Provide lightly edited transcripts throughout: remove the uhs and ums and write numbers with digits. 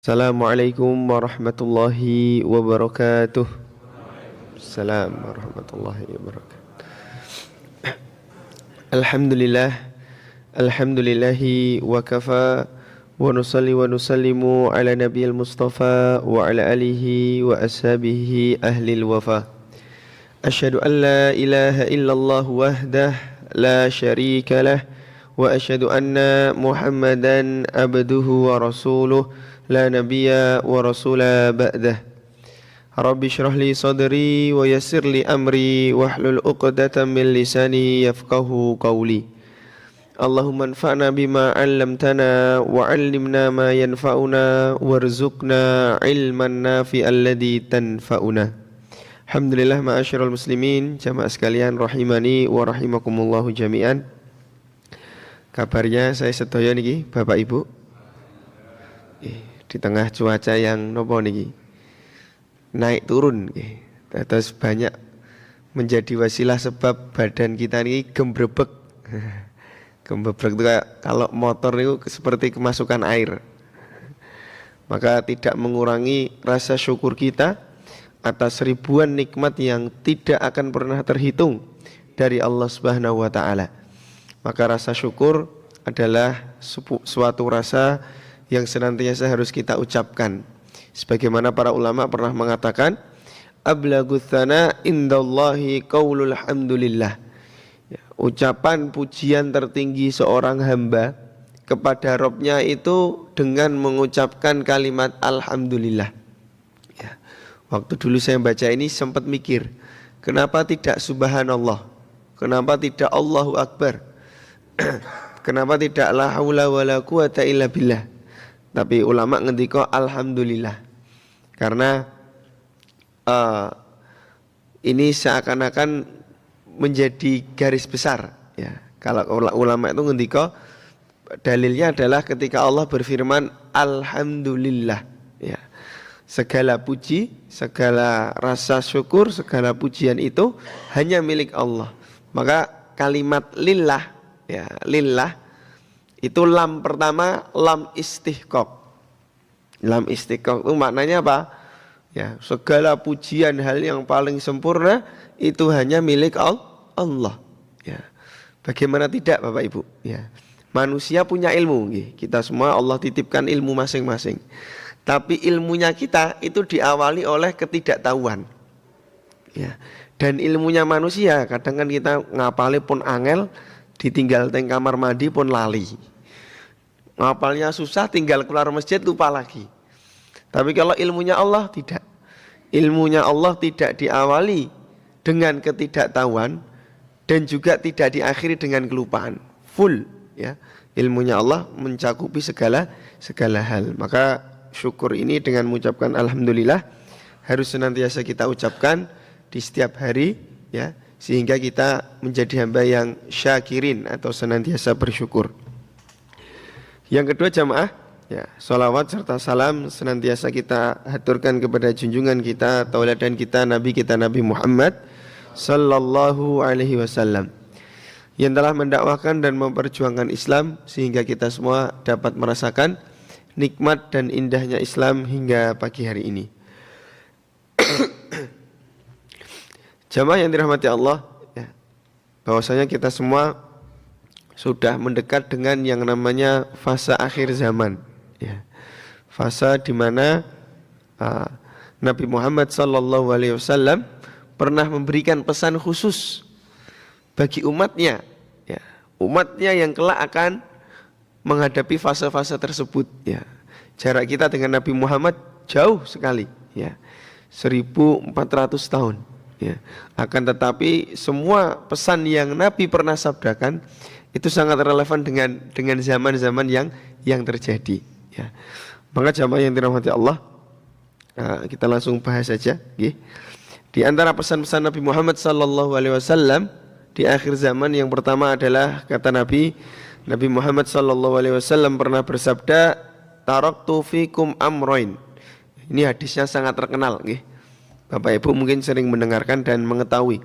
Assalamualaikum warahmatullahi wabarakatuh. Assalamualaikum warahmatullahi wabarakatuh. Alhamdulillah, alhamdulillahi wa kafa wa nusalli wa nusallimu ala nabiyil mustafa wa ala alihi wa ashabihi ahlil wafa. Asyhadu an la ilaha illallah wahdah la syarika lah wa asyhadu anna Muhammadan abduhu wa rasuluh la nabiyya wa rasula ba'dah. Rabbi syrah li sadri wa yassir li amri wahlul 'uqdatam min lisani yafqahu qawli. Allahumma anfa'na bima 'allamtana wa 'allimna ma yanfa'una warzuqna ilman nafi'an ladzi tanfa'una. Alhamdulillah ma'asyiral muslimin, jamaah sekalian rahimani wa rahimakumullahu jami'an. Kabarnya saya sedaya niki Bapak Ibu. Di tengah cuaca yang nopo niki naik turun terus banyak menjadi wasilah sebab badan kita ini gembrebek. Gembrebek itu kalau motor itu seperti kemasukan air. Maka tidak mengurangi rasa syukur kita atas ribuan nikmat yang tidak akan pernah terhitung dari Allah Subhanahu wa taala. Maka rasa syukur adalah suatu rasa yang senantiasa harus kita ucapkan. Sebagaimana para ulama pernah mengatakan, ablaghus tsana indallahi qaulul hamdulillah. Ucapan pujian tertinggi seorang hamba kepada Rabb-nya itu dengan mengucapkan kalimat alhamdulillah. Ya. Waktu dulu saya baca ini sempat mikir, kenapa tidak subhanallah? Kenapa tidak Allahu akbar? Kenapa tidak la haula wala quwata illa billah? Tapi ulama ngendika alhamdulillah. Karena ini seakan-akan menjadi garis besar ya. Kalau ulama itu ngendika dalilnya adalah ketika Allah berfirman alhamdulillah ya. Segala puji, segala rasa syukur, segala pujian itu hanya milik Allah. Maka kalimat lillah ya, lillah itu lam pertama, lam istighqaq. Lam istighqaq itu maknanya apa? Ya, segala pujian hal yang paling sempurna itu hanya milik Allah. Ya. Bagaimana tidak Bapak Ibu? Ya. Manusia punya ilmu, kita semua Allah titipkan ilmu masing-masing. Tapi ilmunya kita itu diawali oleh ketidaktahuan. Ya. Dan ilmunya manusia kadang kan kita ngapali pun angel, ditinggal teng kamar mandi pun lali. Ngapalnya susah, tinggal keluar masjid lupa lagi. Tapi kalau ilmunya Allah tidak. Ilmunya Allah tidak diawali dengan ketidaktahuan dan juga tidak diakhiri dengan kelupaan. Full ya. Ilmunya Allah mencakupi segala hal. Maka syukur ini dengan mengucapkan alhamdulillah harus senantiasa kita ucapkan di setiap hari ya, sehingga kita menjadi hamba yang syakirin atau senantiasa bersyukur. Yang kedua jamaah ya, salawat serta salam senantiasa kita haturkan kepada junjungan kita, tauladan kita Nabi Muhammad sallallahu alaihi wasallam yang telah mendakwahkan dan memperjuangkan Islam sehingga kita semua dapat merasakan nikmat dan indahnya Islam hingga pagi hari ini. Jamaah yang dirahmati Allah ya, bahwasanya kita semua sudah mendekat dengan yang namanya fase akhir zaman ya. Fase di mana Nabi Muhammad sallallahu alaihi wasallam pernah memberikan pesan khusus bagi umatnya ya. Umatnya yang kelak akan menghadapi fase-fase tersebut ya. Jarak kita dengan Nabi Muhammad jauh sekali ya. 1400 tahun ya. Akan tetapi semua pesan yang Nabi pernah sabdakan itu sangat relevan dengan zaman-zaman yang terjadi ya. Maka jamaah yang dirahmati Allah, kita langsung bahas saja nggih. Di antara pesan-pesan Nabi Muhammad sallallahu alaihi wasallam di akhir zaman yang pertama adalah kata Nabi Muhammad sallallahu alaihi wasallam pernah bersabda, taraktu fikum amroin. Ini hadisnya sangat terkenal nggih. Bapak Ibu mungkin sering mendengarkan dan mengetahui.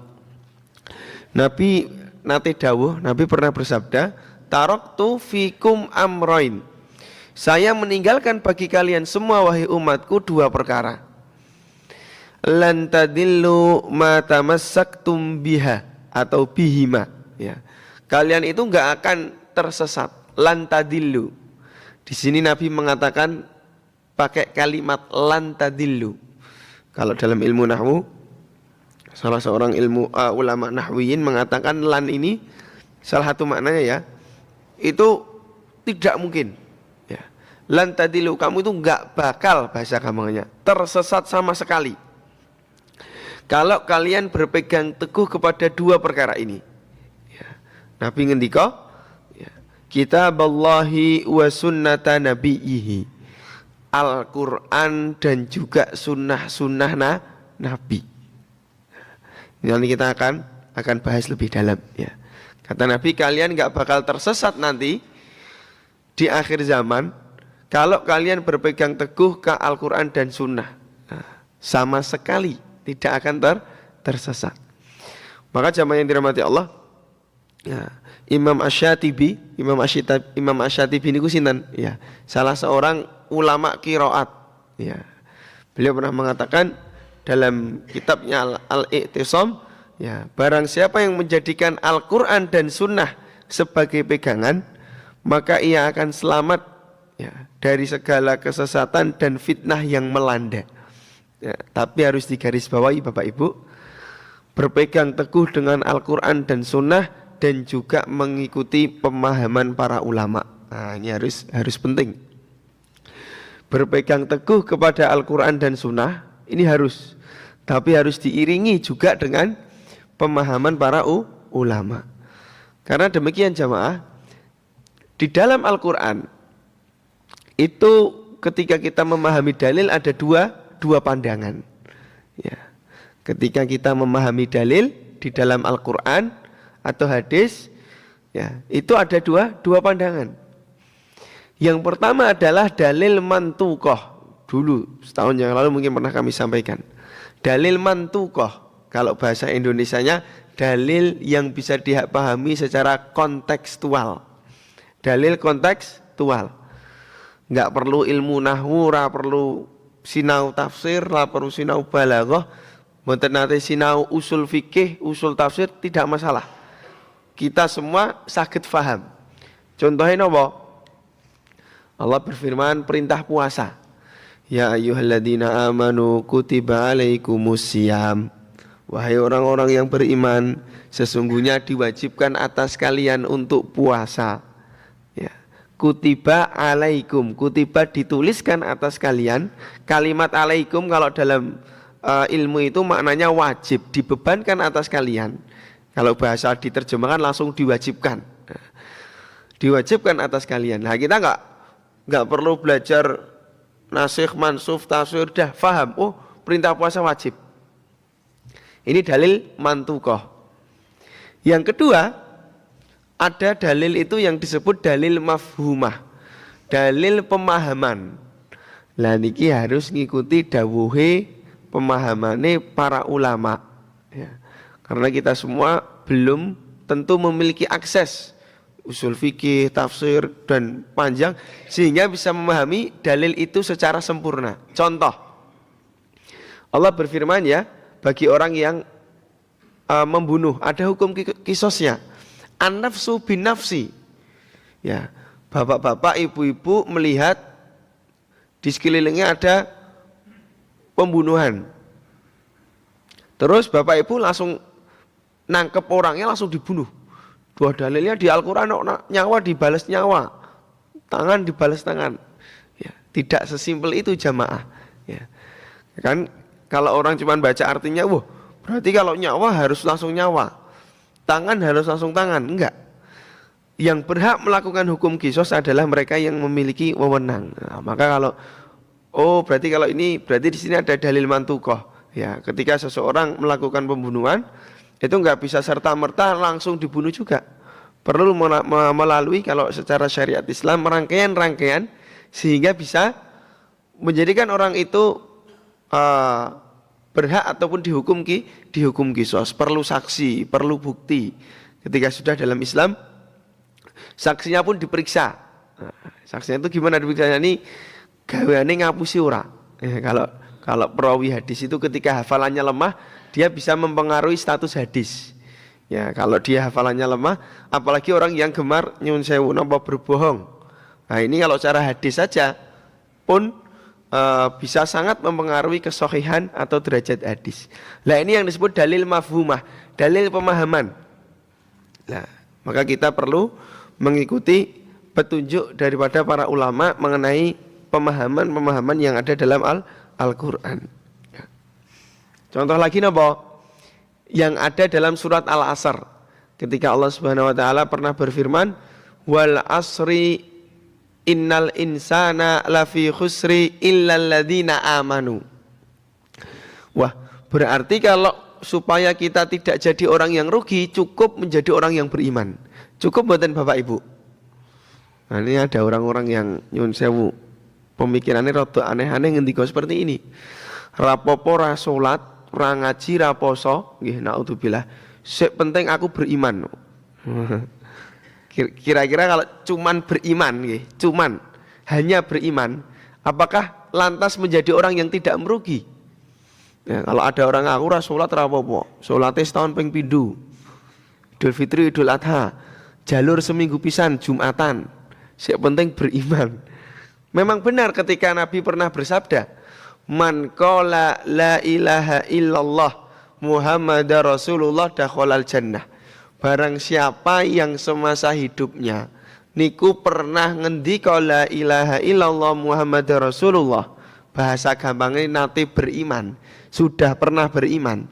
Nabi nate dawuh, Nabi pernah bersabda, taraktu fikum amroin. Saya meninggalkan bagi kalian semua wahai umatku dua perkara. Lan tadillu ma tamassaktum biha atau bihima, ya. Kalian itu enggak akan tersesat. Lan tadillu. Di sini Nabi mengatakan pakai kalimat lan tadillu. Kalau dalam ilmu nahwu, salah seorang ulama nahwiyin mengatakan lan ini salah satu maknanya ya, itu tidak mungkin. Ya. Lan tadillu, kamu itu enggak bakal, bahasa gampangnya, tersesat sama sekali. Kalau kalian berpegang teguh kepada dua perkara ini. Ya. Nabi ngendika, ya, kitaballahi wa sunnata nabiyhi, Al-Quran dan juga sunnah-sunnah Nabi. Nanti kita akan bahas lebih dalam. Ya. Kata Nabi, kalian gak bakal tersesat nanti di akhir zaman kalau kalian berpegang teguh ke Al-Quran dan sunnah. Nah, sama sekali tidak akan tersesat. Maka jamaah yang dirahmati Allah, ya, Imam Asy-Syatibi ini sinten? Ya, salah seorang ulama qiraat. Ya. Beliau pernah mengatakan dalam kitabnya Al-I'tisam, ya, barang siapa yang menjadikan Al-Quran dan sunnah sebagai pegangan, maka ia akan selamat, ya, dari segala kesesatan dan fitnah yang melanda. Ya, tapi harus digarisbawahi Bapak Ibu, berpegang teguh dengan Al-Quran dan Sunnah dan juga mengikuti pemahaman para ulama. Nah, ini harus penting. Berpegang teguh kepada Al-Quran dan Sunnah ini harus, tapi harus diiringi juga dengan pemahaman para ulama. Karena demikian jamaah, di dalam Al-Quran itu ketika kita memahami dalil ada dua pandangan. Ya. Ketika kita memahami dalil di dalam Al-Quran atau hadis, ya, itu ada dua pandangan. Yang pertama adalah dalil mantuqah. Dulu setahun yang lalu mungkin pernah kami sampaikan. Dalil mantuqah, kalau bahasa Indonesianya dalil yang bisa dipahami secara kontekstual. Dalil kontekstual. Enggak perlu ilmu nahwu, ora perlu sinau tafsir, ora perlu sinau balaghah, mboten nate sinau usul fikih, usul tafsir, tidak masalah. Kita semua saged faham. Contohnya napa? Allah berfirman perintah puasa. Ya ayyuhalladzina amanu kutiba alaikumusiyam. Wahai orang-orang yang beriman, sesungguhnya diwajibkan atas kalian untuk puasa. Ya. Kutiba alaikum, kutiba dituliskan atas kalian. Kalimat alaikum kalau dalam ilmu itu maknanya wajib, dibebankan atas kalian. Kalau bahasa diterjemahkan langsung diwajibkan. Diwajibkan atas kalian. Nah, kita enggak perlu belajar nasikh, mansukh, tafsir, dah faham. Oh, perintah puasa wajib. Ini dalil mantuqah. Yang kedua, ada dalil itu yang disebut dalil mafhumah, dalil pemahaman. Lah niki harus ngikuti dawuhe pemahamane para ulama. Ya. Karena kita semua belum tentu memiliki akses usul fikih, tafsir dan panjang sehingga bisa memahami dalil itu secara sempurna. Contoh, Allah berfirman ya, bagi orang yang membunuh ada hukum qisasnya. An-nafsu bin nafsi. Ya, bapak-bapak, ibu-ibu melihat di sekelilingnya ada pembunuhan. Terus bapak ibu langsung nangkep orangnya, langsung dibunuh. Dua dalilnya di Al-Quran, nyawa dibalas nyawa, tangan dibalas tangan. Ya, tidak sesimpel itu jamaah. Ya. Kan kalau orang cuma baca artinya, wah berarti kalau nyawa harus langsung nyawa, tangan harus langsung tangan. Enggak. Yang berhak melakukan hukum qisas adalah mereka yang memiliki wewenang. Nah, maka kalau berarti kalau ini berarti di sini ada dalil mantuqah. Ya, ketika seseorang melakukan pembunuhan itu enggak bisa serta-merta langsung dibunuh juga. Perlu melalui kalau secara syariat Islam rangkaian-rangkaian sehingga bisa menjadikan orang itu berhak ataupun dihukum qisas. Perlu saksi, perlu bukti. Ketika sudah dalam Islam, saksinya pun diperiksa. Saksinya itu gimana dibuktikannya? Ini gaweane ngapusi ora. Kalau perawi hadis itu ketika hafalannya lemah, dia bisa mempengaruhi status hadis. Ya, kalau dia hafalannya lemah, apalagi orang yang gemar nyun sewu napa berbohong. Nah, ini kalau cara hadis saja pun bisa sangat mempengaruhi kesohihan atau derajat hadis. Nah, ini yang disebut dalil mafhumah, dalil pemahaman. Nah, maka kita perlu mengikuti petunjuk daripada para ulama mengenai pemahaman-pemahaman yang ada dalam Al-Qur'an. Contoh lagi napa? Yang ada dalam surat Al-Asr. Ketika Allah Subhanahu wa taala pernah berfirman, "Wal asri innal insana lafi khusri illal ladzina amanu." Wah, berarti kalau supaya kita tidak jadi orang yang rugi, cukup menjadi orang yang beriman. Cukup mboten Bapak Ibu? Nah, ini ada orang-orang yang nyun sewu pemikirannya rada aneh-aneh ngendika seperti ini. Rapopo ra salat, ra ngaji, ra poso, nggih naudzubillah. Sik penting aku beriman. Kira-kira kalau cuman beriman nggih, cuman hanya beriman, apakah lantas menjadi orang yang tidak merugi? Ya, kalau ada orang aku ra salat ra apa-apa, salate setahun ping pindho. Idul Fitri, Idul Adha, jalur seminggu pisan Jumatan. Sik penting beriman. Memang benar ketika Nabi pernah bersabda, "Man qala la ilaha illallah Muhammadar Rasulullah dakhalal jannah." Barang siapa yang semasa hidupnya niku pernah ngendika la ilaha illallah Muhammadar Rasulullah, bahasa gampangnya nanti beriman, sudah pernah beriman,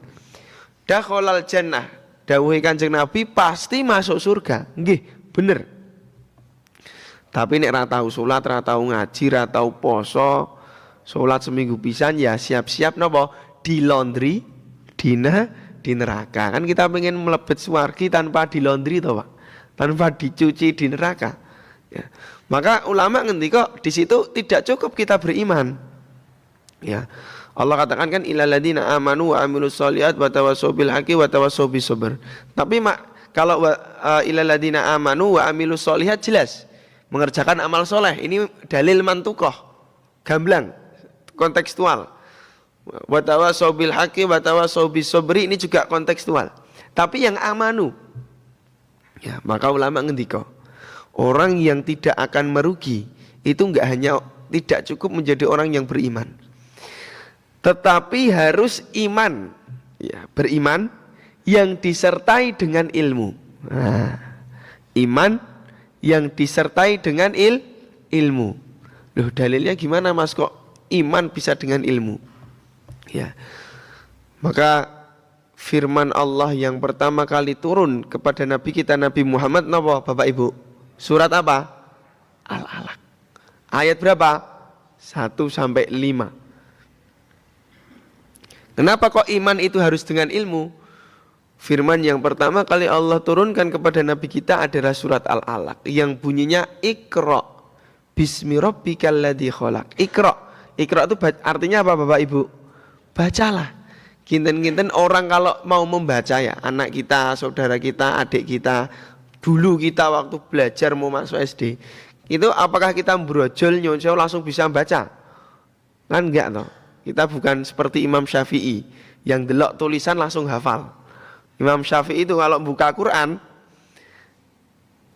dakhalal jannah, dawuhe Kanjeng Nabi pasti masuk surga. Nggih, bener. Tapi nek ra tau salat, ra tau ngaji, ra tau poso, salat seminggu pisan ya siap-siap napa dilondri di neraka. Kan kita pengen mlebet swargi tanpa dilondri toh, Pak. Tanpa dicuci di neraka. Ya. Maka ulama ngendika di situ tidak cukup kita beriman. Ya. Allah katakan kan ilal ladzina amanu wa amilus sholihat wa tawassaw bil haqqi wa tawassaw bis sabr. Tapi kalau ilal ladzina amanu wa amilus sholihat jelas mengerjakan amal soleh, ini dalil mantukoh, gamblang, kontekstual. Wa tawassaw bil haqqi wa tawassaw bis sabri, ini juga kontekstual. Tapi yang amanu, ya maka ulama ngendika, orang yang tidak akan merugi itu enggak hanya tidak cukup menjadi orang yang beriman, tetapi harus iman, ya beriman yang disertai dengan ilmu. Nah, iman yang disertai dengan ilmu. Loh, dalilnya gimana Mas kok iman bisa dengan ilmu? Ya. Maka firman Allah yang pertama kali turun kepada Nabi kita Nabi Muhammad napa Bapak Ibu? Surat apa? Al-Alaq. Ayat berapa? 1 sampai 5. Kenapa kok iman itu harus dengan ilmu? Firman yang pertama kali Allah turunkan kepada Nabi kita adalah surat Al-Alaq yang bunyinya Iqra bismi rabbikal ladzi khalaq. Iqra. Iqra itu artinya apa Bapak Ibu? Bacalah. Kinten-kinten orang kalau mau membaca ya, anak kita, saudara kita, adik kita, dulu kita waktu belajar mau masuk SD, itu apakah kita brojol nyonco langsung bisa baca? Kan enggak toh. Kita bukan seperti Imam Syafi'i yang delok tulisan langsung hafal. Imam Syafi'i itu kalau buka Quran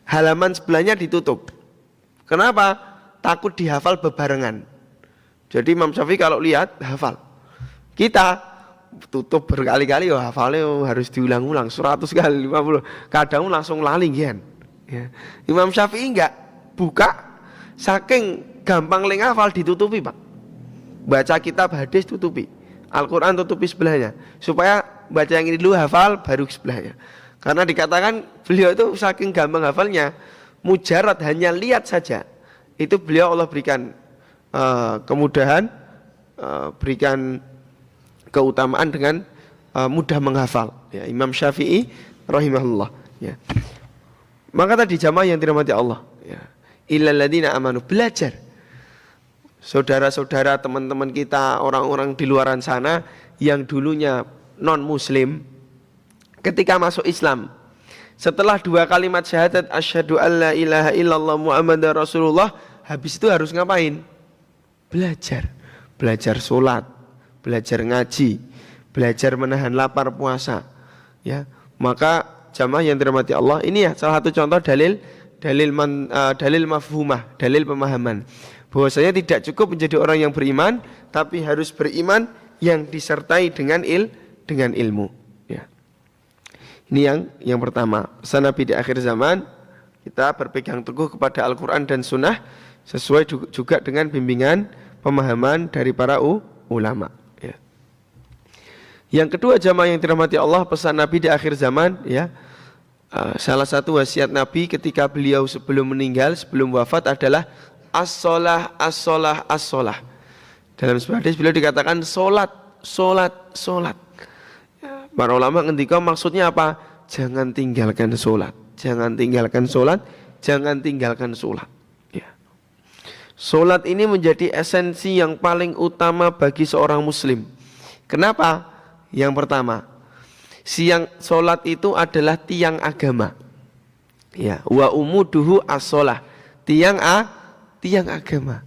halaman sebelahnya ditutup. Kenapa? Takut dihafal bebarengan. Jadi Imam Syafi'i kalau lihat hafal. Kita tutup berkali-kali ya hafalnya harus diulang-ulang 100 kali 50. Kadang langsung lali kan. Ya. Imam Syafi'i enggak buka saking gampang leng hafal ditutupi, Pak. Baca kitab hadis tutupi. Al-Quran tutupi sebelahnya supaya baca yang ini dulu hafal baru sebelahnya. Karena dikatakan beliau itu saking gampang hafalnya, mujarad hanya lihat saja itu beliau Allah berikan kemudahan, berikan keutamaan dengan mudah menghafal. Ya, Imam Syafi'i rahimahullah. Ya. Maka tadi jamaah yang dirahmati Allah, ya. Illal ladzina amanu, belajar. Saudara-saudara, teman-teman kita, orang-orang di luaran sana yang dulunya non-muslim, ketika masuk Islam, setelah 2 kalimat syahadat asyhadu alla ilaha illallah Muhammadar Rasulullah, habis itu harus ngapain? Belajar. Belajar sholat, belajar ngaji, belajar menahan lapar puasa. Ya, maka jamaah yang dirahmati Allah, ini ya salah satu contoh dalil mafhumah, dalil pemahaman. Bahwasanya tidak cukup menjadi orang yang beriman, tapi harus beriman yang disertai dengan ilmu. Ya. Ini yang pertama. Pesan Nabi di akhir zaman, kita berpegang teguh kepada Al-Quran dan Sunnah sesuai juga dengan bimbingan pemahaman dari para ulama. Ya. Yang kedua jamaah yang dirahmati Allah, pesan Nabi di akhir zaman, ya, salah satu wasiat Nabi ketika beliau sebelum meninggal, sebelum wafat adalah as-sholah, as-sholah, as-sholah. Dalam sebuah hadis beliau dikatakan sholat, sholat, sholat. Ya, para ulama ngendika maksudnya apa? Jangan tinggalkan sholat, jangan tinggalkan sholat, jangan tinggalkan sholat. Solat ini menjadi esensi yang paling utama bagi seorang muslim. Kenapa? Yang pertama, solat itu adalah tiang agama. Ya, wa umuduhu as-sholah. Tiang agama.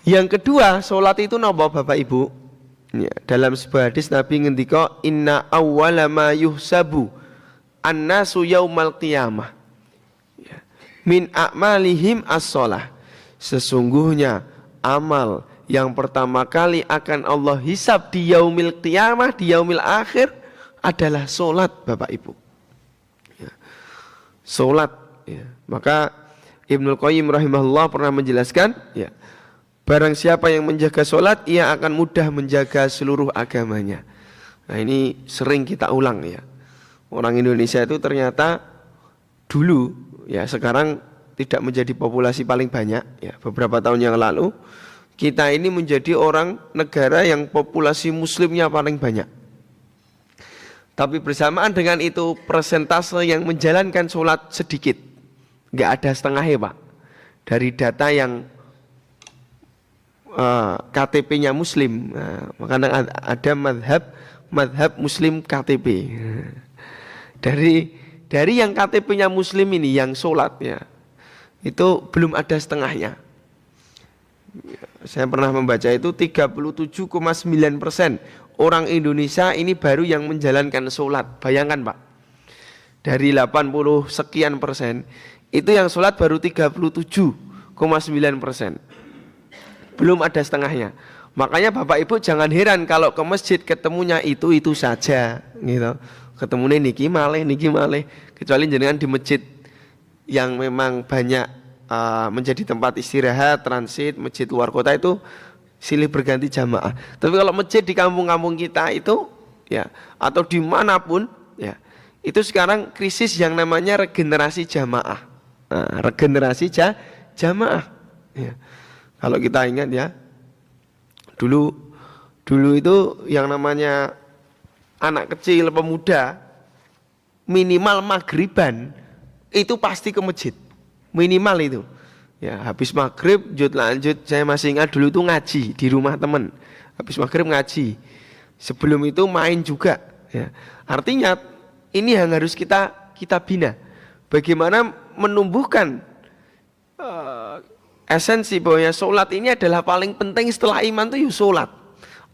Yang kedua, solat itu napa Bapak Ibu? Ya, dalam sebuah hadis Nabi ngendika, inna awwala ma yuhsabu annasu yaumal qiyamah. Ya, min a'malihim as-sholah. Sesungguhnya amal yang pertama kali akan Allah hisab di yaumil qiyamah, di yaumil akhir adalah solat Bapak Ibu. Ya. Solat. Ya. Maka Ibnul Qayyim rahimahullah pernah menjelaskan, ya, barang siapa yang menjaga solat, ia akan mudah menjaga seluruh agamanya. Nah ini sering kita ulang ya. Orang Indonesia itu ternyata dulu, ya sekarang tidak menjadi populasi paling banyak ya. Beberapa tahun yang lalu kita ini menjadi negara yang populasi muslimnya paling banyak. Tapi bersamaan dengan itu persentase yang menjalankan sholat sedikit, nggak ada setengahnya Pak. Dari data yang KTP-nya muslim, makanya ada madhab muslim KTP. Dari yang KTP-nya muslim ini yang sholat ya, itu belum ada setengahnya. Saya pernah membaca itu 37,9% orang Indonesia ini baru yang menjalankan sholat. Bayangkan Pak, dari 80 sekian persen itu yang sholat baru 37,9%. Belum ada setengahnya. Makanya Bapak Ibu jangan heran kalau ke masjid ketemunya itu saja gitu. Ketemunya niki malih. Kecuali jenengan di masjid yang memang banyak menjadi tempat istirahat, transit, masjid luar kota itu silih berganti jamaah. Tapi kalau masjid di kampung-kampung kita itu ya, atau dimanapun ya, itu sekarang krisis yang namanya regenerasi jamaah. Nah, regenerasi jamaah ya. Kalau kita ingat ya, dulu itu yang namanya anak kecil, pemuda, minimal maghriban itu pasti ke masjid, minimal itu. Ya, habis maghrib lanjut. Saya masih ingat dulu itu ngaji di rumah teman. Habis maghrib ngaji. Sebelum itu main juga. Ya. Artinya ini yang harus kita bina. Bagaimana menumbuhkan esensi bahwa sholat ini adalah paling penting setelah iman itu sholat.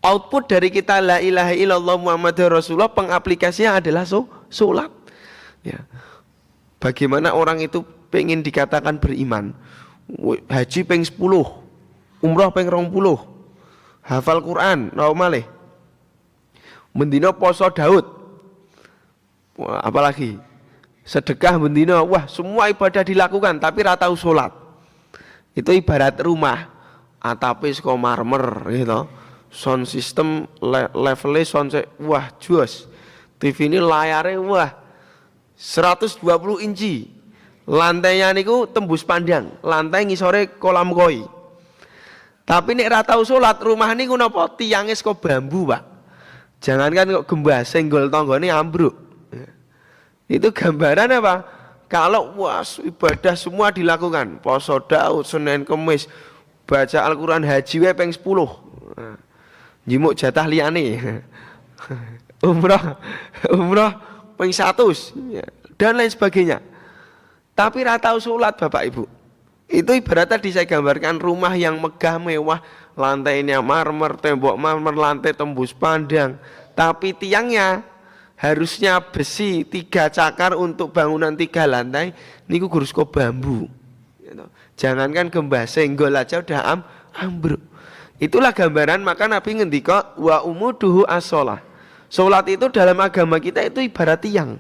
Output dari kita la ilaha illallah Muhammadur Rasulullah, pengaplikasinya adalah sholat. Ya. Bagaimana orang itu pengen dikatakan beriman, haji peng 10, umrah peng 20, hafal Quran, malih, mendino poso Daud, wah, apalagi sedekah mendino, wah semua ibadah dilakukan tapi ratau sholat. Itu ibarat rumah, atapnya saka marmer gitu, sound system levelnya sound, wah jos, TV ini layarnya wah 120 inci, lantainya niku tembus pandang, lantai ngisore kolam koi. Tapi nek ra tau salat, rumah niku napa tiange saka bambu, Pak. Jangankan kok gembas senggol tanggane ambruk. Itu gambaran apa? Kalau wah ibadah semua dilakukan, poso Daud, Senin Kemis, baca Al-Qur'an, haji wae ping 10. Njimuk jatah liyane. Umrah ping 100 dan lain sebagainya. Tapi ra tau salat Bapak Ibu. Itu ibaratnya tadi saya gambarkan rumah yang megah mewah, lantainya marmer, tembok marmer, lantai tembus pandang, tapi tiangnya harusnya besi 3 cakar untuk bangunan 3 lantai, niku gurusko bambu. Jangankan gembase, senggol aja udah ambruk. Itulah gambaran, maka Nabi ngendika wa umuduhu as-shalah. Salat itu dalam agama kita itu ibarat tiang.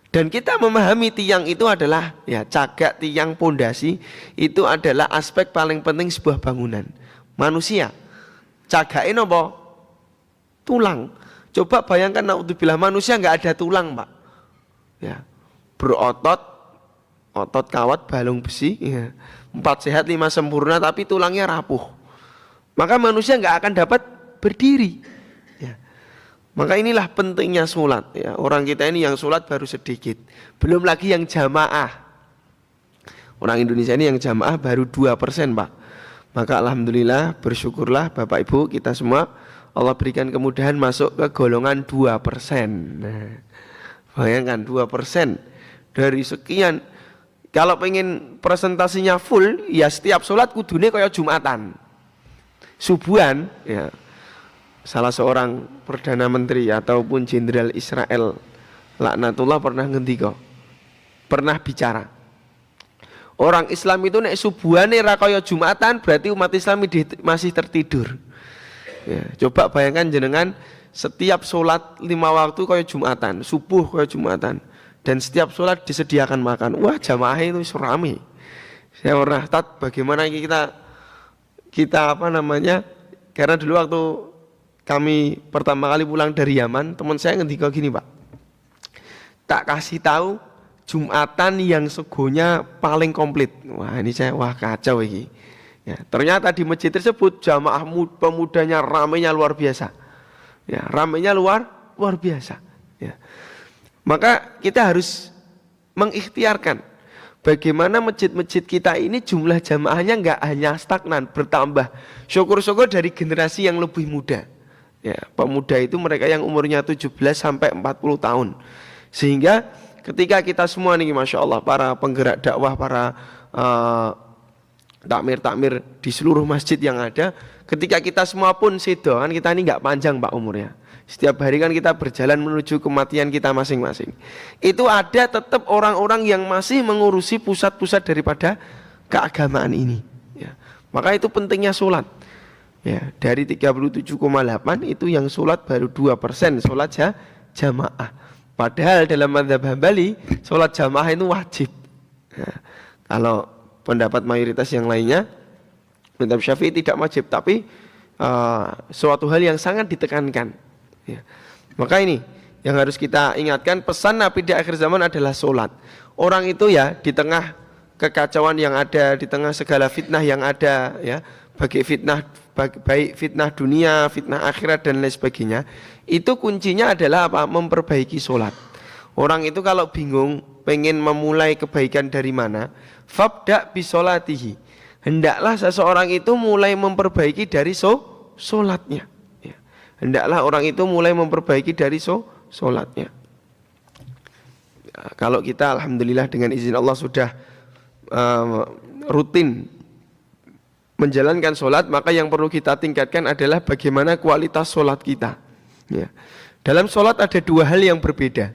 Dan kita memahami tiang itu adalah ya cagak, tiang, pondasi itu adalah aspek paling penting sebuah bangunan. Manusia cagaknya apa? Tulang. Coba bayangkan naudzubillah manusia nggak ada tulang, Pak. Ya. Berotot, otot kawat, balung besi, ya. 4 sehat 5 sempurna tapi tulangnya rapuh. Maka manusia nggak akan dapat berdiri. Ya. Maka inilah pentingnya sholat ya. Orang kita ini yang sholat baru sedikit. Belum lagi yang jamaah. Orang Indonesia ini yang jamaah baru 2%, Pak. Maka alhamdulillah, bersyukurlah Bapak Ibu kita semua, Allah berikan kemudahan masuk ke golongan 2%. Nah, bayangkan 2% dari sekian. Kalau pengen presentasinya full, ya setiap sholat kudune kayak Jumatan. Subuhan ya. Salah seorang Perdana Menteri ataupun Jenderal Israel laknatullah pernah ngendika, pernah bicara, orang Islam itu nek subuhane ra kaya Jumatan berarti umat Islam masih tertidur ya. Coba bayangkan jenengan setiap sholat 5 waktu kaya Jumatan, subuh kaya Jumatan, dan setiap sholat disediakan makan, wah jamaahnya itu rame. Saya pernah bagaimana kita apa namanya, karena dulu waktu kami pertama kali pulang dari Yaman, teman saya ngendika gini, Pak. Tak kasih tahu Jumatan yang segonya paling komplit. Wah, ini saya kacau ini. Ya, ternyata di masjid tersebut jamaah pemudanya ramainya luar biasa. Ya, ramainya luar biasa. Ya. Maka kita harus mengikhtiarkan bagaimana masjid-masjid kita ini jumlah jamaahnya nggak hanya stagnan, bertambah. Syukur-syukur dari generasi yang lebih muda. Ya, pemuda itu mereka yang umurnya 17 sampai 40 tahun. Sehingga ketika kita semua nih Masya Allah, para penggerak dakwah, para takmir-takmir di seluruh masjid yang ada, ketika kita semua pun sedo, kan kita ini nggak panjang Pak umurnya. Setiap hari kan kita berjalan menuju kematian kita masing-masing. Itu ada tetap orang-orang yang masih mengurusi pusat-pusat daripada keagamaan ini. Ya. Maka itu pentingnya sholat. Ya, dari 37,8 itu yang sholat baru 2% sholat jamaah. Padahal dalam mazhab Hambali sholat jamaah itu wajib. Ya, kalau pendapat mayoritas yang lainnya, mazhab Syafi'i tidak wajib, tapi suatu hal yang sangat ditekankan. Ya. Maka ini yang harus kita ingatkan, pesan Nabi di akhir zaman adalah sholat. Orang itu ya di tengah kekacauan yang ada, di tengah segala fitnah yang ada, ya, baik fitnah dunia, fitnah akhirat dan lain sebagainya, itu kuncinya adalah apa? Memperbaiki sholat. Orang itu kalau bingung pengen memulai kebaikan dari mana, fabda bisolatihi, hendaklah seseorang itu mulai memperbaiki dari sholatnya ya. Hendaklah orang itu mulai memperbaiki dari sholatnya ya. Kalau kita alhamdulillah dengan izin Allah sudah rutin menjalankan sholat, maka yang perlu kita tingkatkan adalah bagaimana kualitas sholat kita ya. Dalam sholat ada 2 hal yang berbeda.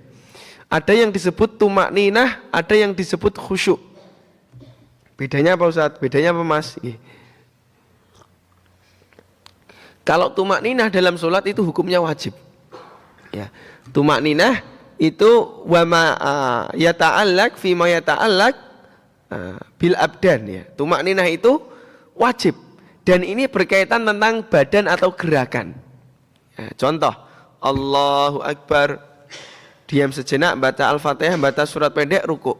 Ada yang disebut tumakninah, ada yang disebut khusyuk. Bedanya apa Ustaz? Bedanya apa Mas? Kalau tumakninah dalam sholat itu hukumnya wajib ya. Tumakninah itu wama yata'allak fima yata'allak bil abdan ya. Tumakninah itu wajib, dan ini berkaitan tentang badan atau gerakan ya. Contoh, Allahu Akbar, diam sejenak, baca Al-Fatihah, baca surat pendek, ruku.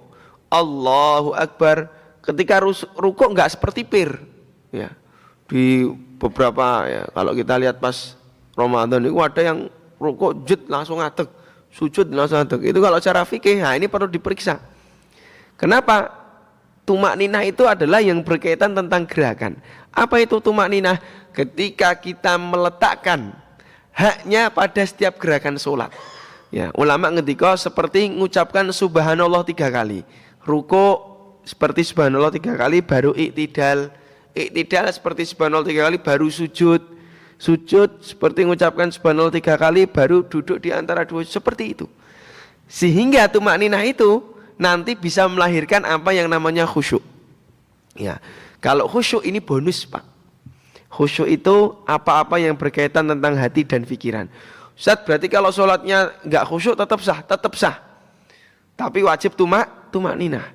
Allahu Akbar, ketika ruku enggak seperti pir ya. Di beberapa ya, kalau kita lihat pas Ramadan itu ada yang ruku jut langsung ngadeg, sujud langsung ngadeg. Itu kalau cara fikih, nah ini perlu diperiksa. Kenapa? Tumakninah itu adalah yang berkaitan tentang gerakan. Apa itu tumakninah? Ketika kita meletakkan haknya pada setiap gerakan sholat ya. Ulama ngendika seperti mengucapkan subhanallah 3 kali, ruku seperti subhanallah 3 kali baru iktidal. Iktidal seperti subhanallah 3 kali baru sujud. Sujud seperti mengucapkan subhanallah 3 kali baru duduk di antara dua, seperti itu. Sehingga tumakninah itu nanti bisa melahirkan apa yang namanya khusyuk. Ya. Kalau khusyuk ini bonus, Pak. Khusyuk itu apa-apa yang berkaitan tentang hati dan pikiran. Ustaz, berarti kalau sholatnya nggak khusyuk tetap sah. Tapi wajib tumakninah.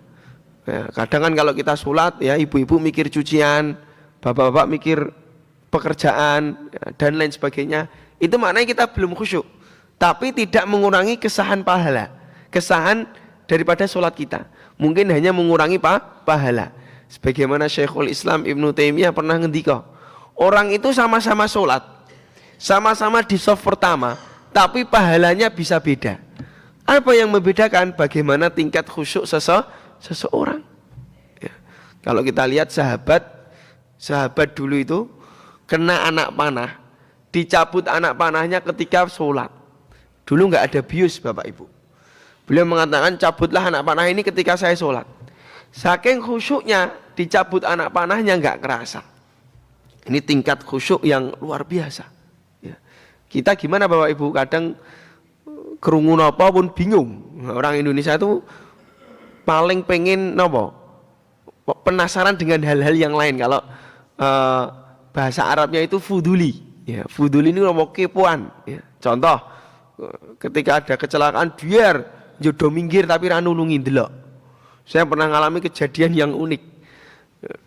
Ya, kadang kan kalau kita sholat ya ibu-ibu mikir cucian, bapak-bapak mikir pekerjaan ya, dan lain sebagainya. Itu maknanya kita belum khusyuk. Tapi tidak mengurangi kesahan pahala, kesahan daripada sholat kita. Mungkin hanya mengurangi pahala. Sebagaimana Syekhul Islam Ibnu Taimiyah pernah ngendika, orang itu sama-sama sholat, sama-sama di shaf pertama, tapi pahalanya bisa beda. Apa yang membedakan? Bagaimana tingkat khusyuk seseorang. Ya. Kalau kita lihat sahabat dulu itu kena anak panah, dicabut anak panahnya ketika sholat. Dulu nggak ada bius, Bapak Ibu. Beliau mengatakan, cabutlah anak panah ini ketika saya sholat. Saking khusyuknya, dicabut anak panahnya nggak kerasa. Ini tingkat khusyuk yang luar biasa. Ya. Kita gimana Bapak Ibu? Kadang kerungu apa pun bingung. Orang Indonesia itu paling pengen nopo, penasaran dengan hal-hal yang lain. Kalau bahasa Arabnya itu fuduli. Ya, fuduli ini nopo kepoan. Ya. Contoh, ketika ada kecelakaan biar jodoh minggir tapi ra nulungi ndelok. Saya pernah mengalami kejadian yang unik.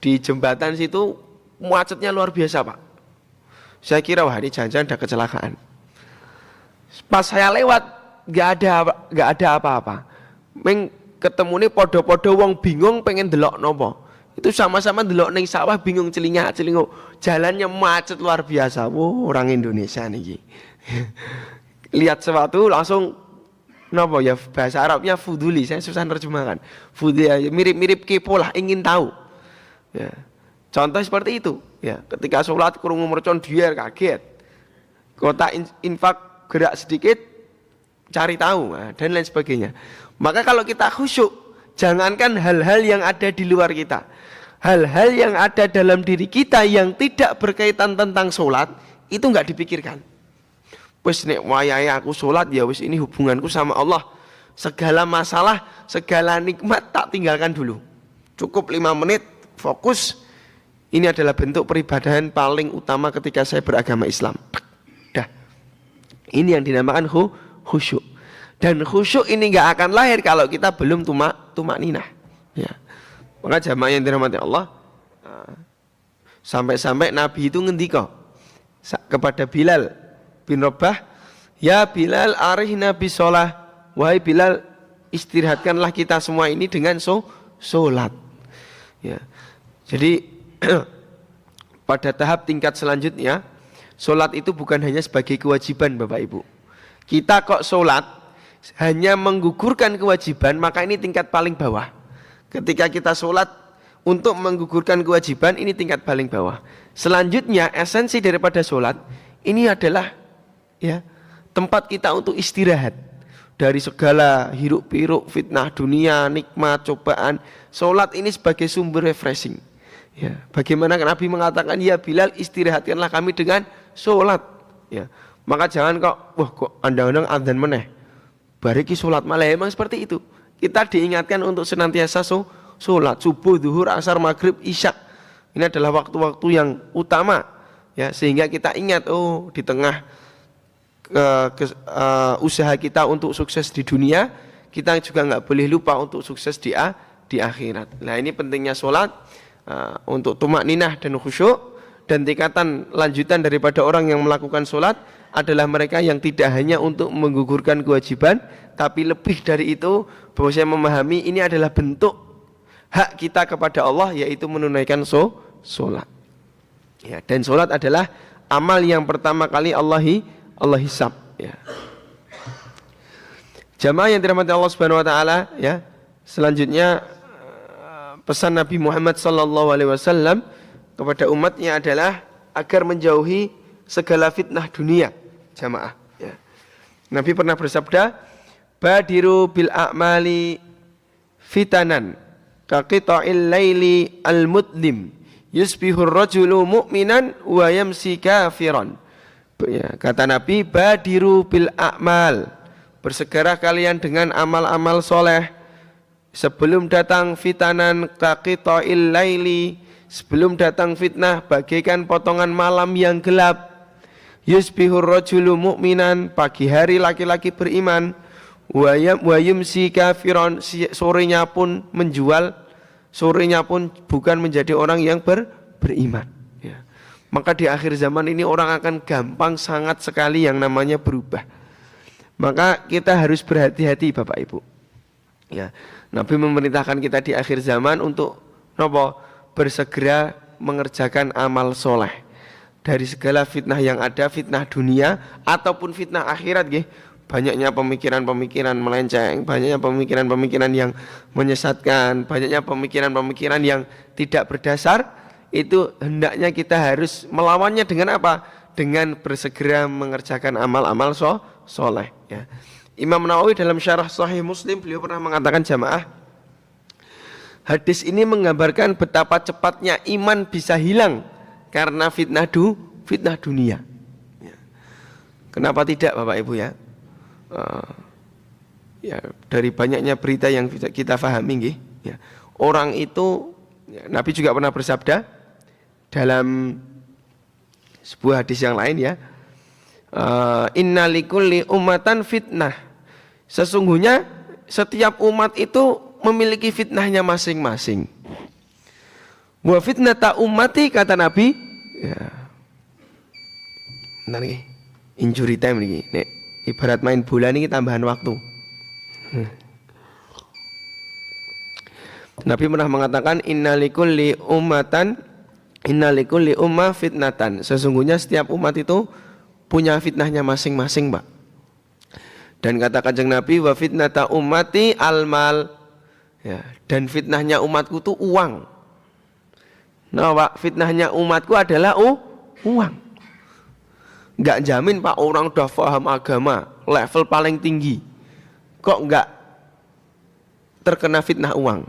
Di jembatan situ macetnya luar biasa, Pak. Saya kira wah ini jangan-jangan ada kecelakaan. Pas saya lewat nggak ada apa-apa. Ketemu nih podo-podo wong bingung pengen delok nopo. Itu sama-sama delok ning sawah bingung celingak-celinguk. Jalannya macet luar biasa. Wow, orang Indonesia nih. Lihat sesuatu langsung nopo ya, bahasa Arabnya fuduli, saya susah terjemahkan. Fuduli ya, mirip-mirip kepo lah, ingin tahu. Ya. Contoh seperti itu. Ya, ketika sholat krungu mercon biar kaget. Kota infak gerak sedikit cari tahu dan lain sebagainya. Maka kalau kita khusyuk, jangankan hal-hal yang ada di luar kita, hal-hal yang ada dalam diri kita yang tidak berkaitan tentang sholat itu nggak dipikirkan. Wis nek wayahe aku sholat ya wis ini hubunganku sama Allah. Segala masalah, segala nikmat tak tinggalkan dulu. Cukup 5 menit fokus. Ini adalah bentuk peribadahan paling utama ketika saya beragama Islam. Dah. Ini yang dinamakan khusyuk. Dan khusyuk ini enggak akan lahir kalau kita belum tumakninah. Ya. Maka jamaah yang dirahmati Allah, sampai-sampai Nabi itu ngendika kepada Bilal bin Rabah, ya Bilal arihna bisolah, wahai Bilal istirahatkanlah kita semua ini dengan sholat. Ya. Jadi pada tahap tingkat selanjutnya, sholat itu bukan hanya sebagai kewajiban Bapak Ibu. Kita kok sholat hanya menggugurkan kewajiban, maka ini tingkat paling bawah. Ketika kita sholat untuk menggugurkan kewajiban, ini tingkat paling bawah. Selanjutnya esensi daripada sholat ini adalah ya tempat kita untuk istirahat dari segala hiruk pikuk fitnah dunia, nikmat, cobaan. Sholat ini sebagai sumber refreshing. Ya, bagaimana Nabi mengatakan ya Bilal istirahatkanlah kami dengan sholat. Ya, maka jangan kok andang-andang adzan meneh. Bariki sholat malah emang seperti itu. Kita diingatkan untuk senantiasa sholat subuh, zuhur, asar, maghrib, isya. Ini adalah waktu-waktu yang utama. Ya, sehingga kita ingat di tengah usaha kita untuk sukses di dunia, kita juga nggak boleh lupa untuk sukses di akhirat. Nah ini pentingnya sholat untuk tumakninah dan khusyuk. Dan tingkatan lanjutan daripada orang yang melakukan sholat adalah mereka yang tidak hanya untuk menggugurkan kewajiban, tapi lebih dari itu bahwa saya memahami ini adalah bentuk hak kita kepada Allah, yaitu menunaikan sholat. Ya, dan sholat adalah amal yang pertama kali Allah hisab. Ya. Jamaah yang dirahmati Allah Subhanahu Wa Taala, ya. Selanjutnya pesan Nabi Muhammad SAW kepada umatnya adalah agar menjauhi segala fitnah dunia. Jamaah. Ya. Nabi pernah bersabda, badiru bil a'mali fitanan kaqita'il laili al-mudlim yusbihur rajulu mu'minan wa yamsi kafiran. Ya, kata Nabi, badiru bil a'mal, bersegera kalian dengan amal-amal soleh sebelum datang fitanan kaqita'il laili, sebelum datang fitnah bagaikan potongan malam yang gelap. Yusbihur rajulu mu'minan, pagi hari laki-laki beriman, wa yumsi kafiron, sorenya pun menjual, sorenya pun bukan menjadi orang yang beriman. Ya. Maka di akhir zaman ini orang akan gampang sangat sekali yang namanya berubah. Maka kita harus berhati-hati Bapak Ibu. Ya. Nabi memerintahkan kita di akhir zaman untuk nopo? Bersegera mengerjakan amal soleh. Dari segala fitnah yang ada, fitnah dunia ataupun fitnah akhirat, banyaknya pemikiran-pemikiran melenceng, banyaknya pemikiran-pemikiran yang menyesatkan, banyaknya pemikiran-pemikiran yang tidak berdasar, itu hendaknya kita harus melawannya dengan apa? Dengan bersegera mengerjakan amal-amal soleh. Ya. Imam Nawawi dalam syarah Sahih Muslim, beliau pernah mengatakan jamaah, hadis ini menggambarkan betapa cepatnya iman bisa hilang karena fitnah dunia. Ya. Kenapa tidak Bapak Ibu ya? Ya dari banyaknya berita yang kita pahami, ya. Orang itu, ya, Nabi juga pernah bersabda dalam sebuah hadis yang lain, ya, inna likulli ummatan fitnah, sesungguhnya setiap umat itu memiliki fitnahnya masing-masing. Wa fitnata ummati, kata Nabi, ya. Bentar nih, injury time nih, nek ibarat main bola nih tambahan waktu. Nabi pernah mengatakan innalikulli ummah fitnatan, sesungguhnya setiap umat itu punya fitnahnya masing-masing, Pak. Dan kata Kanjeng Nabi, wa fitnata ummati almal, ya, dan fitnahnya umatku itu uang. Nah Pak, fitnahnya umatku adalah uang. Enggak jamin Pak, orang udah paham agama level paling tinggi, kok enggak terkena fitnah uang.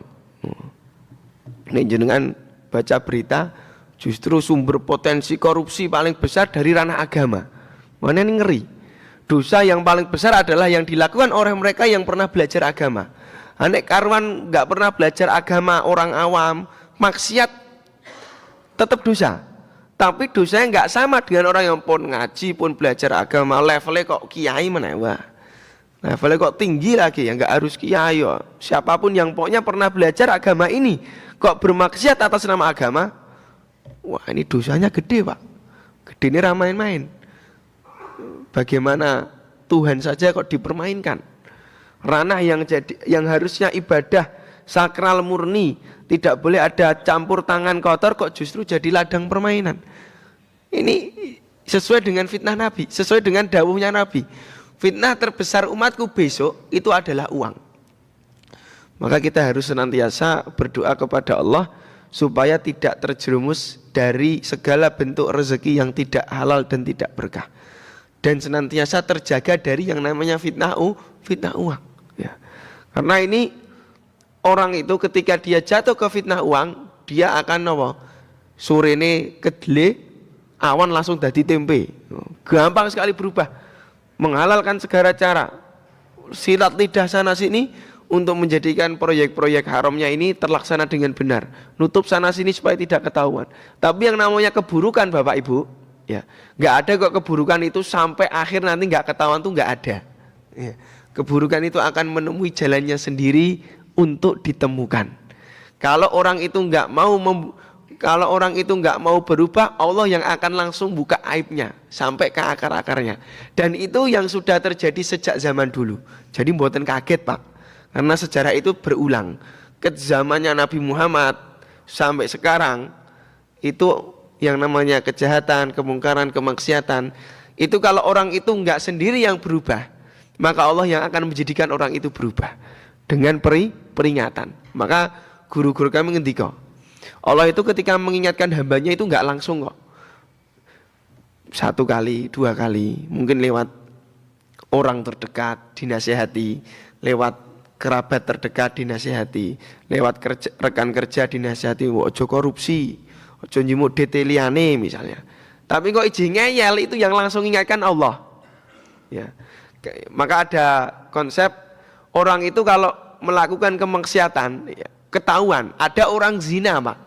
Nih jenengan baca berita, justru sumber potensi korupsi paling besar dari ranah agama. Mana ini ngeri. Dosa yang paling besar adalah yang dilakukan oleh mereka yang pernah belajar agama. Anek karwan enggak pernah belajar agama, orang awam, maksiat tetap dosa, tapi dosanya enggak sama dengan orang yang pun ngaji, pun belajar agama, levelnya kok kiai mana, wah, levelnya kok tinggi lagi, ya enggak harus kiai, ya. Siapapun yang pokoknya pernah belajar agama ini, kok bermaksiat atas nama agama, wah ini dosanya gede Pak, gede ini main-main. Bagaimana Tuhan saja kok dipermainkan, ranah yang harusnya ibadah sakral murni, tidak boleh ada campur tangan kotor, kok justru jadi ladang permainan. Ini sesuai dengan fitnah Nabi, sesuai dengan dawuhnya Nabi. Fitnah terbesar umatku besok itu adalah uang. Maka kita harus senantiasa berdoa kepada Allah supaya tidak terjerumus dari segala bentuk rezeki yang tidak halal dan tidak berkah, dan senantiasa terjaga dari yang namanya fitnah uang. Ya. Karena ini orang itu ketika dia jatuh ke fitnah uang, dia akan apa? Surene kedele, awan langsung dadi tempe. Gampang sekali berubah, menghalalkan segala cara, silat lidah sana sini untuk menjadikan proyek-proyek haramnya ini terlaksana dengan benar, nutup sana sini supaya tidak ketahuan. Tapi yang namanya keburukan Bapak Ibu, ya, nggak ada kok keburukan itu sampai akhir nanti nggak ketahuan, tuh nggak ada. Ya. Keburukan itu akan menemui jalannya sendiri untuk ditemukan. Kalau orang itu nggak mau berubah, Allah yang akan langsung buka aibnya sampai ke akar-akarnya. Dan itu yang sudah terjadi sejak zaman dulu. Jadi mboten kaget Pak, karena sejarah itu berulang. Ke zamannya Nabi Muhammad sampai sekarang itu yang namanya kejahatan, kemungkaran, kemaksiatan. Itu kalau orang itu nggak sendiri yang berubah, maka Allah yang akan menjadikan orang itu berubah dengan peringatan. Maka guru-guru kami ngendika, Allah itu ketika mengingatkan hambanya itu enggak langsung kok, 1 kali, 2 kali, mungkin lewat orang terdekat dinasihati, lewat kerabat terdekat dinasihati, lewat rekan kerja dinasihati, ojo korupsi, ojo njimuk DT liyane misalnya. Tapi kok izin ngeyel, itu yang langsung ingatkan Allah. Ya. Maka ada konsep orang itu kalau melakukan kemaksiatan, ya, ketahuan, ada orang zina, Pak.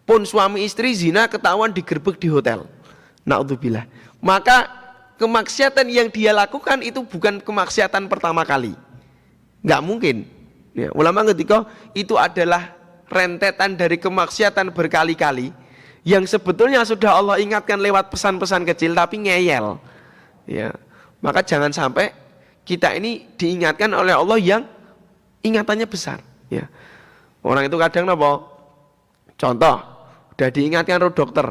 Pun suami istri zina ketahuan digerebek di hotel. Naudzubillah. Maka kemaksiatan yang dia lakukan itu bukan kemaksiatan pertama kali. Nggak mungkin. Ya, ulama ketika itu adalah rentetan dari kemaksiatan berkali-kali yang sebetulnya sudah Allah ingatkan lewat pesan-pesan kecil tapi ngeyel. Ya, maka jangan sampai kita ini diingatkan oleh Allah yang ingatannya besar. Ya, orang itu kadang apa? Contoh, udah diingatkan roh dokter,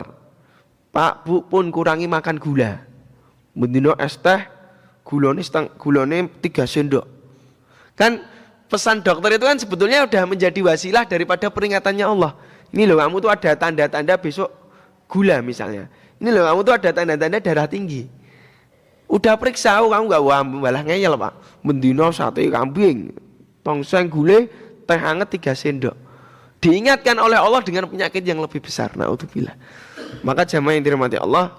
Pak Bu pun kurangi makan gula. Mendino es teh gulone 3 sendok. Kan pesan dokter itu kan sebetulnya udah menjadi wasilah daripada peringatannya Allah. Ini loh kamu tuh ada tanda-tanda besok gula misalnya. Ini loh kamu tuh ada tanda-tanda darah tinggi. Udah periksa kamu gak malah ngeyel, Pak. Mendino sate kambing, tongseng gule, teh hangat 3 sendok. Diingatkan oleh Allah dengan penyakit yang lebih besar. Naudzubillah. Maka jamaah yang dirahmati Allah,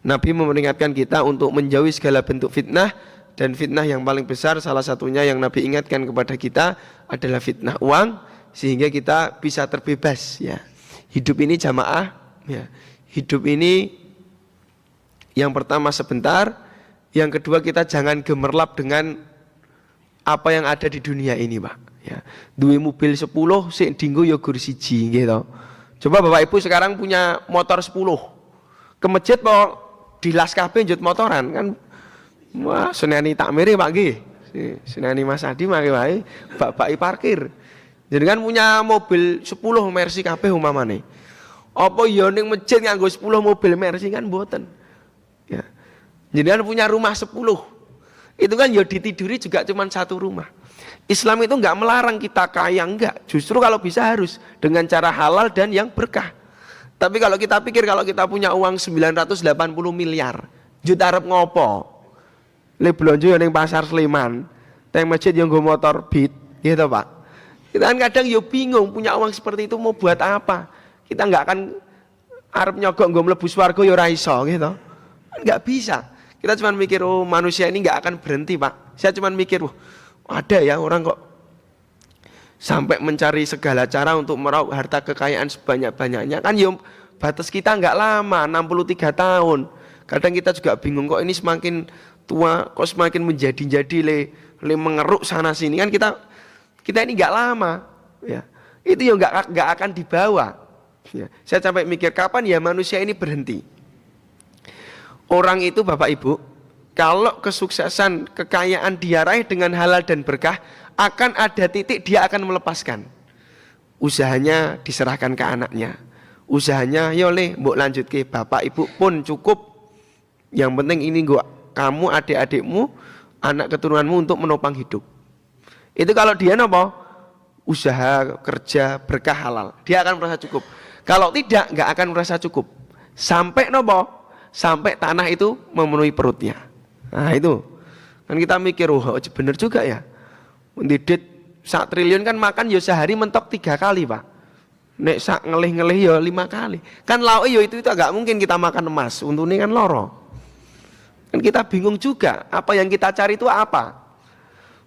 Nabi memperingatkan kita untuk menjauhi segala bentuk fitnah. Dan fitnah yang paling besar salah satunya yang Nabi ingatkan kepada kita adalah fitnah uang, sehingga kita bisa terbebas. Ya, hidup ini jamaah. Ya, hidup ini yang pertama sebentar, yang kedua kita jangan gemerlap dengan apa yang ada di dunia ini, Pak. Ya, duwe mobil 10 sik dinggo ya gur siji gitu. Coba Bapak Ibu sekarang punya motor 10. Ke masjid mau dilas kabeh njut motoran kan. Wah, seneni takmire Pak nggih. Seneni Mas Adi mangke wae bak-baki parkir. Jadi kan punya mobil 10 Mercy kabeh umpamane. Apa ya ning masjid nganggo 10 mobil Mercy kan mboten. Ya. Jadi kan punya rumah 10. Itu kan ya ditiduri juga cuma 1 rumah. Islam itu enggak melarang kita kaya, enggak. Justru kalau bisa harus dengan cara halal dan yang berkah. Tapi kalau kita pikir kalau kita punya uang 980 miliar, juta arep ngopo? Le blonjo yang pasar Sleman, teng masjid yang nggo motor Beat, gitu Pak. Kita kan kadang yo bingung punya uang seperti itu mau buat apa? Kita nggak akan arep nyogok nggo mlebu swarga yo ora iso, gitu. Nggak bisa. Kita cuma mikir oh manusia ini nggak akan berhenti, Pak. Saya cuma mikir, ada ya orang kok sampai mencari segala cara untuk meraup harta kekayaan sebanyak-banyaknya. Kan yo batas kita nggak lama, 63 tahun. Kadang kita juga bingung kok ini semakin tua kok semakin menjadi-jadi le mengeruk sana sini kan kita ini nggak lama ya itu ya nggak akan dibawa ya. Saya sampai mikir kapan ya manusia ini berhenti. Orang itu Bapak Ibu kalau kesuksesan kekayaan dia raih dengan halal dan berkah akan ada titik dia akan melepaskan usahanya diserahkan ke anaknya, usahanya yo le mbok lanjut ke Bapak Ibu pun cukup, yang penting ini gua kamu adik-adikmu, anak keturunanmu untuk menopang hidup. Itu kalau dia apa? Usaha, kerja, berkah halal. Dia akan merasa cukup. Kalau tidak, nggak akan merasa cukup. Sampai apa? Sampai tanah itu memenuhi perutnya. Nah itu. Kan kita mikir, oh bener juga ya. Mendidit 1 triliun kan makan ya sehari mentok 3 kali Pak. Nek sak ngelih-ngelih ya 5 kali. Kan lauk ya itu agak mungkin kita makan emas. Untungnya kan loro. Kan kita bingung juga apa yang kita cari itu apa.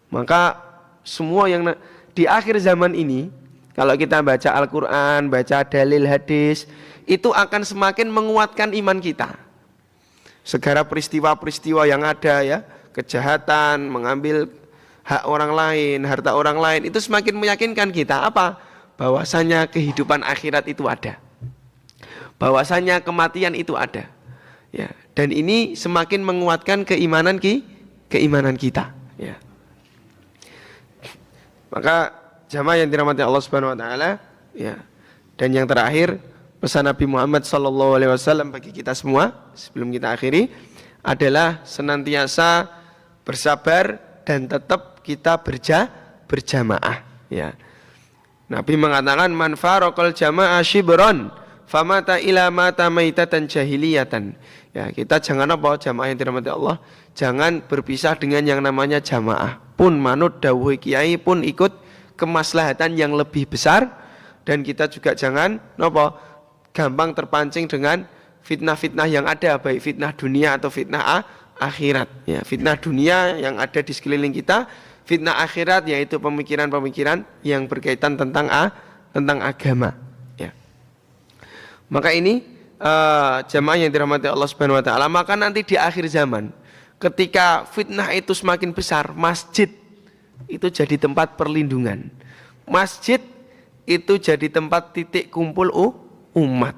Maka semua yang di akhir zaman ini kalau kita baca Al-Quran, baca dalil hadis, itu akan semakin menguatkan iman kita. Segala peristiwa-peristiwa yang ada ya, kejahatan, mengambil hak orang lain, harta orang lain, itu semakin meyakinkan kita apa? Bahwasanya kehidupan akhirat itu ada. Bahwasanya kematian itu ada. Ya, dan ini semakin menguatkan keimanan kita. Ya. Maka jamaah yang dirahmati Allah Subhanahu Wa Taala, ya. Dan yang terakhir pesan Nabi Muhammad SAW bagi kita semua sebelum kita akhiri adalah senantiasa bersabar dan tetap kita berjamaah. Ya. Nabi mengatakan man faraqal jamaah shibron famata ila mata maitatan jahiliyatan. Ya, kita jangan apa jamaah yang dirahmati Allah, jangan berpisah dengan yang namanya jamaah. Pun manut dawuh kiai pun ikut kemaslahatan yang lebih besar, dan kita juga jangan napa gampang terpancing dengan fitnah-fitnah yang ada, baik fitnah dunia atau fitnah akhirat. Ya, fitnah dunia yang ada di sekeliling kita, fitnah akhirat yaitu pemikiran-pemikiran yang berkaitan tentang agama. Ya. Maka ini jamaah yang dirahmati Allah Subhanahu wa taala, maka nanti di akhir zaman ketika fitnah itu semakin besar, masjid itu jadi tempat perlindungan. Masjid itu jadi tempat titik kumpul umat.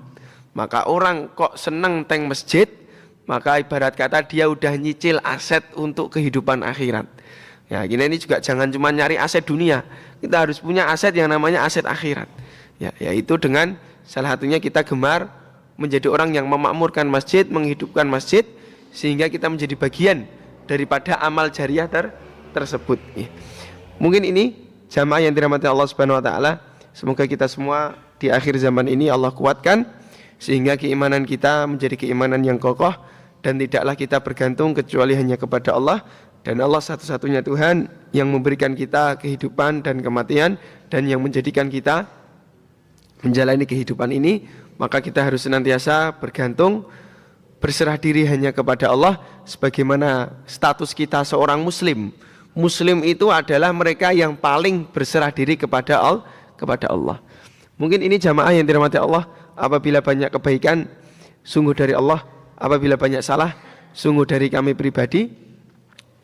Maka orang kok seneng teng masjid, maka ibarat kata dia udah nyicil aset untuk kehidupan akhirat. Ya, ini juga jangan cuma nyari aset dunia. Kita harus punya aset yang namanya aset akhirat. Ya, yaitu dengan salah satunya kita gemar menjadi orang yang memakmurkan masjid, menghidupkan masjid, sehingga kita menjadi bagian daripada amal jariah tersebut. Mungkin ini jamaah yang dirahmati Allah Subhanahu wa taala, semoga kita semua di akhir zaman ini Allah kuatkan sehingga keimanan kita menjadi keimanan yang kokoh dan tidaklah kita bergantung kecuali hanya kepada Allah, dan Allah satu-satunya Tuhan yang memberikan kita kehidupan dan kematian dan yang menjadikan kita menjalani kehidupan ini. Maka kita harus senantiasa bergantung, berserah diri hanya kepada Allah, sebagaimana status kita seorang muslim. Muslim itu adalah mereka yang paling berserah diri kepada Allah. Mungkin ini jamaah yang dirahmati Allah, apabila banyak kebaikan sungguh dari Allah, apabila banyak salah sungguh dari kami pribadi.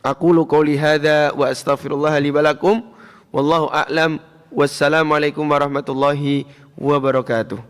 Aqulu qouli hadza wa astaghfirullah li wa lakum wallahu a'lam. Wassalamualaikum warahmatullahi wabarakatuh.